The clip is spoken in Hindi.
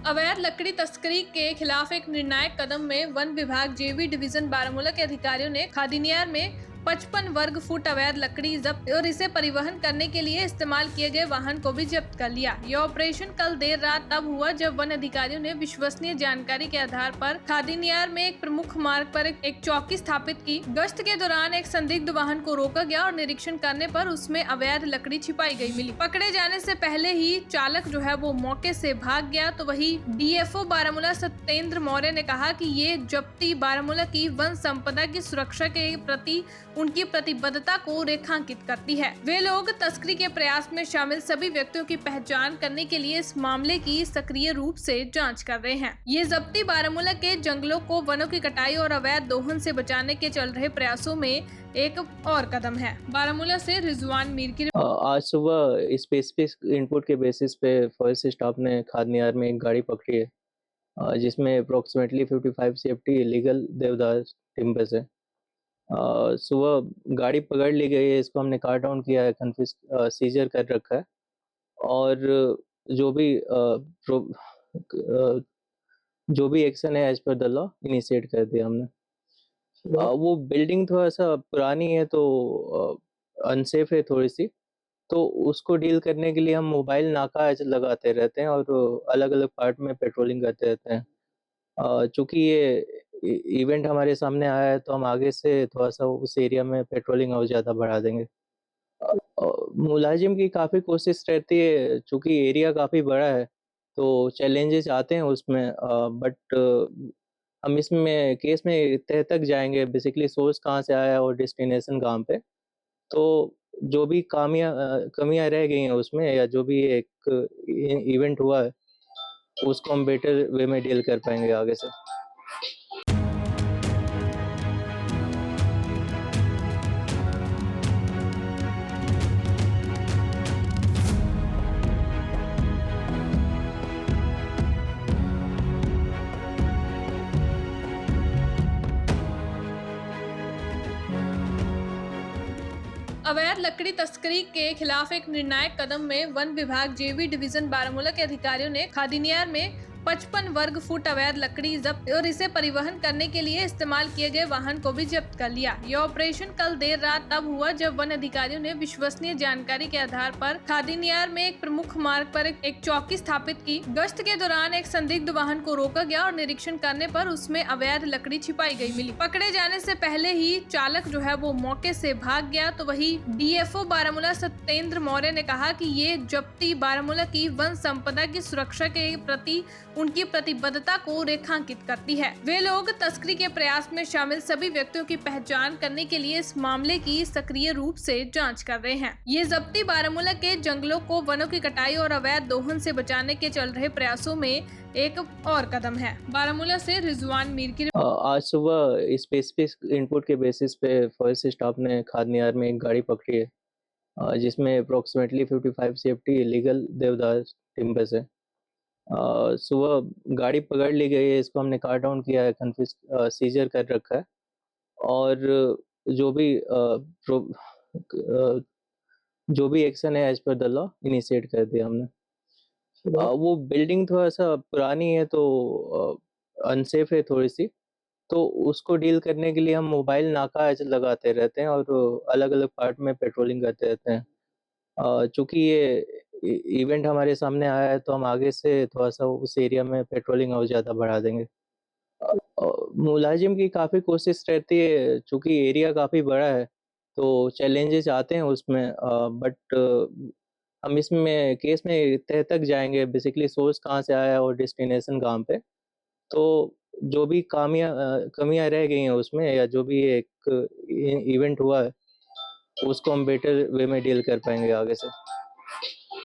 अवैध लकड़ी तस्करी के खिलाफ एक निर्णायक कदम में वन विभाग जेवी डिवीजन बारामूला के अधिकारियों ने खादीनियार में 55 वर्ग फुट अवैध लकड़ी जब्त और इसे परिवहन करने के लिए इस्तेमाल किए गए वाहन को भी जब्त कर लिया। यह ऑपरेशन कल देर रात तब हुआ जब वन अधिकारियों ने विश्वसनीय जानकारी के आधार पर खादीनियार में एक प्रमुख मार्ग पर एक चौकी स्थापित की। गश्त के दौरान एक संदिग्ध वाहन को रोका गया और निरीक्षण करने पर उसमें अवैध लकड़ी छिपाई गई मिली। पकड़े जाने से पहले ही चालक जो है वो मौके से भाग गया। तो वही डीएफओ बारामूला सत्येंद्र मौर्य ने कहा कि ये जब्ती बारामूला की वन संपदा की सुरक्षा के प्रति उनकी प्रतिबद्धता को रेखांकित करती है। वे लोग तस्करी के प्रयास में शामिल सभी व्यक्तियों की पहचान करने के लिए इस मामले की सक्रिय रूप से जांच कर रहे हैं। ये जब्ती बारामूला के जंगलों को वनों की कटाई और अवैध दोहन से बचाने के चल रहे प्रयासों में एक और कदम है। बारामूला से रिजवान मीर की आज सुबह स्पेसिफिक इनपुट के बेसिस पे फॉरेस्ट स्टाफ ने खादनियार में एक गाड़ी पकड़ी है जिसमें अप्रोक्सीमेटली 55 सेफ्टी इलीगल देवदार टिम्बर्स है। सुबह गाड़ी पकड़ ली गई है, इसको हमने कार्ट डाउन किया है, सीजर कर रखा है और जो भी एक्शन है as per the law initiate कर दिया हमने। वो बिल्डिंग थोड़ा सा पुरानी है तो अनसेफ है थोड़ी सी, तो उसको डील करने के लिए हम मोबाइल नाका लगाते रहते हैं और अलग अलग पार्ट में पेट्रोलिंग करते रहते हैं। चूंकि ये इवेंट हमारे सामने आया है तो हम आगे से थोड़ा सा उस एरिया में पेट्रोलिंग और ज़्यादा बढ़ा देंगे। मुलाजिम की काफ़ी कोशिश रहती है, चूंकि एरिया काफ़ी बड़ा है तो चैलेंजेस आते हैं उसमें, बट हम इसमें केस में तह तक जाएंगे, बेसिकली सोर्स कहाँ से आया है और डेस्टिनेशन कहाँ पे। तो जो भी कमियां रह गई हैं उसमें या जो भी एक इवेंट हुआ है उसको हम बेटर वे में डील कर पाएंगे आगे से। अवैध लकड़ी तस्करी के खिलाफ एक निर्णायक कदम में वन विभाग जेवी डिवीजन बारामूला के अधिकारियों ने खादीनियार में 55 वर्ग फुट अवैध लकड़ी जब्त और इसे परिवहन करने के लिए इस्तेमाल किए गए वाहन को भी जब्त कर लिया। यह ऑपरेशन कल देर रात तब हुआ जब वन अधिकारियों ने विश्वसनीय जानकारी के आधार पर खादीनियार में एक प्रमुख मार्ग पर एक चौकी स्थापित की। गश्त के दौरान एक संदिग्ध वाहन को रोका गया और निरीक्षण करने पर उसमें अवैध लकड़ी छिपाई गई मिली। पकड़े जाने से पहले ही चालक जो है वो मौके से भाग गया। तो वही डीएफओ बारामूला सत्येंद्र मौर्य ने कहा कि ये जब्ती बारामूला की वन संपदा की सुरक्षा के प्रति उनकी प्रतिबद्धता को रेखांकित करती है। वे लोग तस्करी के प्रयास में शामिल सभी व्यक्तियों की पहचान करने के लिए इस मामले की सक्रिय रूप से जांच कर रहे हैं। ये जब्ती बारामूला के जंगलों को वनों की कटाई और अवैध दोहन से बचाने के चल रहे प्रयासों में एक और कदम है। बारामूला से रिजवान मीर की आज सुबह स्पेसिफिक इनपुट के बेसिस पे फॉरेस्ट स्टाफ ने खादनियार में एक गाड़ी पकड़ी है जिसमें अप्रोक्सीमेटली 55 सेफ्टी इलीगल देवदार टिम्बर्स है। सुबह गाड़ी पकड़ ली गई है, इसको हमने कार्ट डाउन किया है, सीजर कर रखा है और जो भी एक्शन है as per the law initiate कर दिया हमने। वो बिल्डिंग थोड़ा सा पुरानी है तो अनसेफ है थोड़ी सी, तो उसको डील करने के लिए हम मोबाइल नाका लगाते रहते हैं और अलग अलग पार्ट में पेट्रोलिंग करते रहते हैं। चूंकि ये इवेंट हमारे सामने आया है तो हम आगे से थोड़ा सा उस एरिया में पेट्रोलिंग और ज़्यादा बढ़ा देंगे। मुलाजिम की काफ़ी कोशिश रहती है, चूंकि एरिया काफ़ी बड़ा है तो चैलेंजेस आते हैं उसमें, बट हम इसमें केस में तह तक जाएंगे, बेसिकली सोर्स कहाँ से आया है और डेस्टिनेशन कहाँ पे। तो जो भी कमियां रह गई हैं उसमें या जो भी एक इवेंट हुआ है उसको हम बेटर वे में डील कर पाएंगे आगे से।